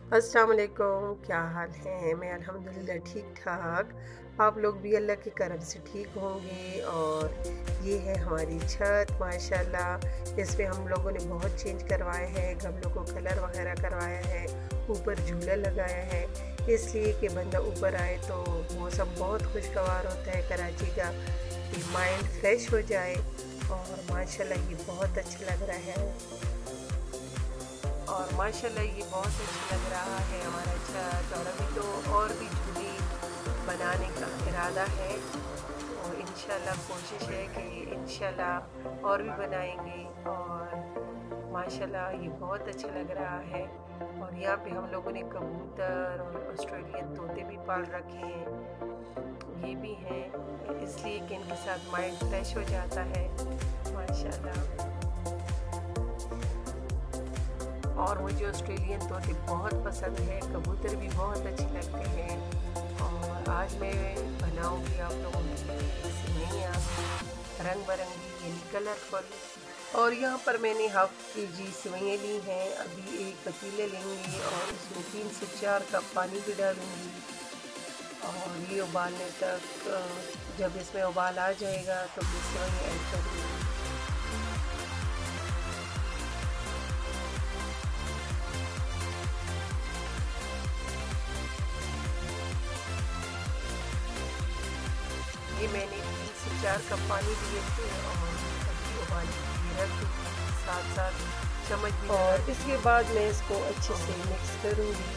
अस्सलाम वालेकुम, क्या हाल है? मैं अल्हम्दुलिल्लाह ठीक-ठाक। आप लोग भी अल्लाह के करम से ठीक होंगे। और ये है हमारी छत माशाल्लाह। इसमें हम लोगों ने बहुत चेंज करवाए हैं, गमलों को कलर वगैरह करवाया है, ऊपर झूला लगाया है, इसलिए कि बंदा ऊपर आए तो मौसम बहुत खुशगवार होता है कराची का, कि माइंड फ्रेश हो जाए। और माशाल्लाह ये बहुत अच्छा लग रहा है। और माशाल्लाह ये बहुत अच्छा लग रहा है हमारा छत। और अभी तो और भी झूले बनाने का इरादा है, और इंशाल्लाह कोशिश है कि इंशाल्लाह और भी बनाएंगे। और माशाल्लाह ये बहुत अच्छा लग रहा है। और यहाँ पे हम लोगों ने कबूतर और ऑस्ट्रेलियन तोते भी पाल रखे हैं, ये भी हैं, इसलिए कि इनके साथ माइंड फ्रेश हो जाता है माशाल्लाह। और मुझे ऑस्ट्रेलियन तोते बहुत पसंद है, कबूतर भी बहुत अच्छे लगते हैं। और आज मैं बनाऊंगी आप लोगों के लिए सेवइयाँ रंग बिरंगी यानी कलरफुल। और यहाँ पर मैंने हाफ केजी सेवइयाँ ली हैं। अभी एक पतीले लेंगे और उसमें 3 से 4 कप पानी भी डालूंगी। और ये उबालने तक जब इसमें उबाल आ जाएगा तो फिर सेवइयाँ ऐड करूँगी। ये मैंने 3 से 4 कप पानी दिए थे और अभी उबालने के लिए रख दूँगी, साथ साथ चम्मच भी। और इसके बाद मैं इसको अच्छे से मिक्स करूँगी।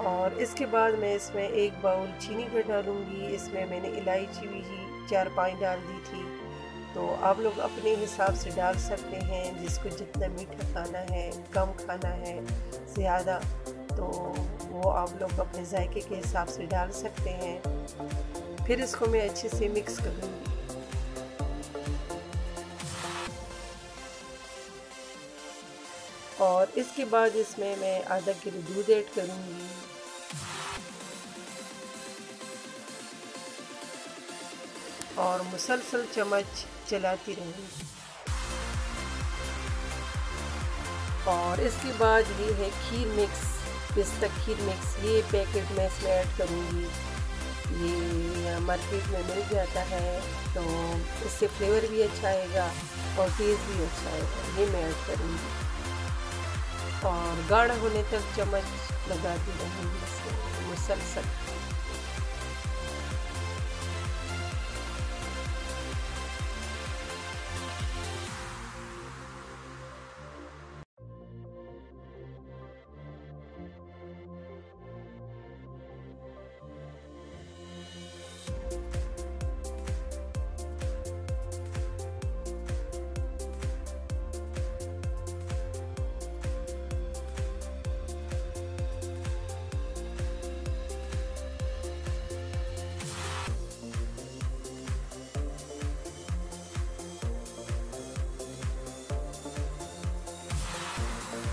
और इसके बाद मैं इसमें एक बाउल चीनी का डालूँगी। इसमें मैंने इलायची भी 4-5 डाल दी थी। तो आप लोग अपने हिसाब से डाल सकते हैं, जिसको जितना मीठा खाना है, कम खाना है, ज़्यादा, तो वो आप लोग अपने जायके के हिसाब से डाल सकते हैं। फिर इसको मैं अच्छे से मिक्स करूँगी। और इसके बाद इसमें मैं आधा किलो दूध ऐड करूँगी। और मुसलसल चम्मच चलाती रहूँगी। और इसके बाद ये है खीर मिक्स, पिस्ता खीर मिक्स, ये पैकेट में इसमें ऐड करूँगी। ये मार्केट में मिल जाता है, तो इससे फ्लेवर भी अच्छा आएगा और टेस्ट भी अच्छा आएगा। ये मैं ऐड करूँगी और गाढ़ा होने तक चम्मच लगाती रहूँगी इसे मुसलसल।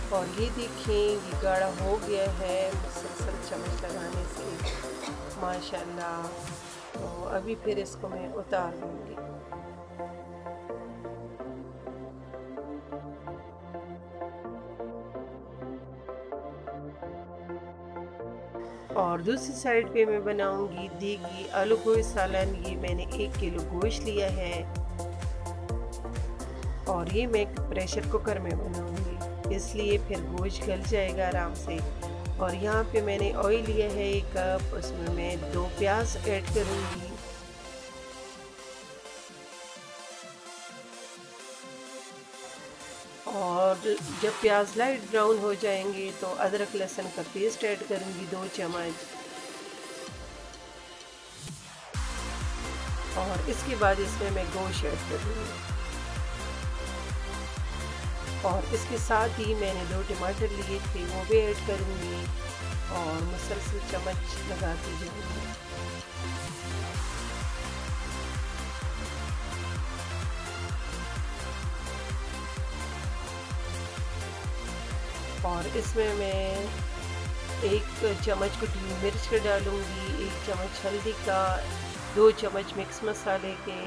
और ये देखें, ये गाढ़ा हो गया है मुसलसल चम्मच लगाने से माशाल्लाह। तो अभी फिर इसको मैं उतार दूँगी। और दूसरी साइड पे मैं बनाऊंगी देगी आलू गोश्त सालन। ये मैंने 1 किलो गोश्त लिया है और ये मैं प्रेशर कुकर में बनाऊंगी, इसलिए फिर गोश्त गल जाएगा आराम से। और यहाँ पे मैंने ऑयल लिया है 1 कप, उसमें मैं 2 प्याज ऐड करूँगी। और जब प्याज लाइट ब्राउन हो जाएंगे तो अदरक लहसुन का पेस्ट ऐड करूँगी 2 चम्मच। और इसके बाद इसमें मैं गोश्त ऐड करूँगी। और इसके साथ ही मैंने 2 टमाटर लिए थे, वो भी ऐड करूँगी और मुसलसल चम्मच लगाती जाऊँगी। और इसमें मैं 1 चम्मच कुटी मिर्च का डालूँगी, 1 चम्मच हल्दी का, 2 चम्मच मिक्स मसाले के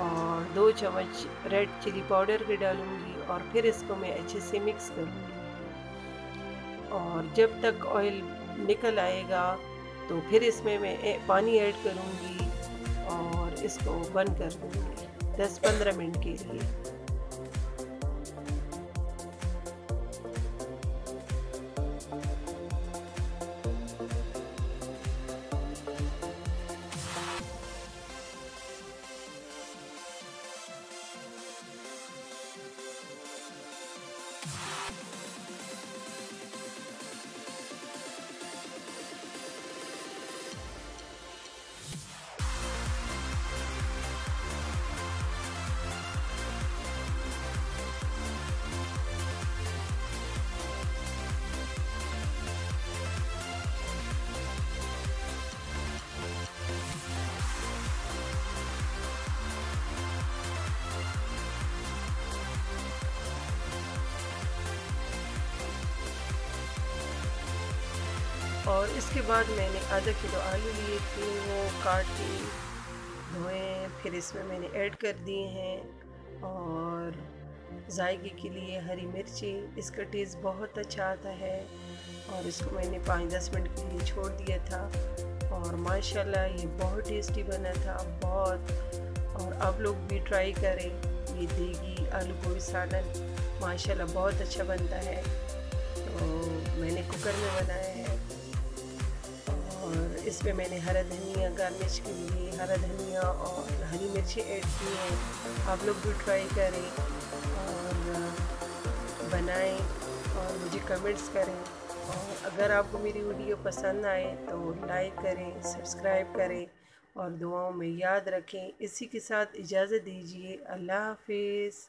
और 2 चम्मच रेड चिली पाउडर के डालूँगी और फिर इसको मैं अच्छे से मिक्स करूँगी। और जब तक ऑयल निकल आएगा तो फिर इसमें मैं पानी ऐड करूँगी और इसको बंद कर दूँगी 10-15 मिनट के लिए। और इसके बाद मैंने आधा किलो आलू लिए थे, वो काट के धोए, फिर इसमें मैंने ऐड कर दिए हैं। और जायके के लिए हरी मिर्ची, इसका टेस्ट बहुत अच्छा आता है। और इसको मैंने 5-10 मिनट के लिए छोड़ दिया था और माशाल्लाह ये बहुत टेस्टी बना था, बहुत। और आप लोग भी ट्राई करें, ये देगी आलू गोभी सालन माशाल्लाह बहुत अच्छा बनता है। तो मैंने कुकर में बनाया है और इसमें मैंने हरा धनिया गार्निश के लिए हरा धनिया और हरी मिर्ची ऐड की हैं। आप लोग भी ट्राई करें और बनाएं और मुझे कमेंट्स करें। और अगर आपको मेरी वीडियो पसंद आए तो लाइक करें, सब्सक्राइब करें और दुआओं में याद रखें। इसी के साथ इजाज़त दीजिए। अल्लाह हाफिज़।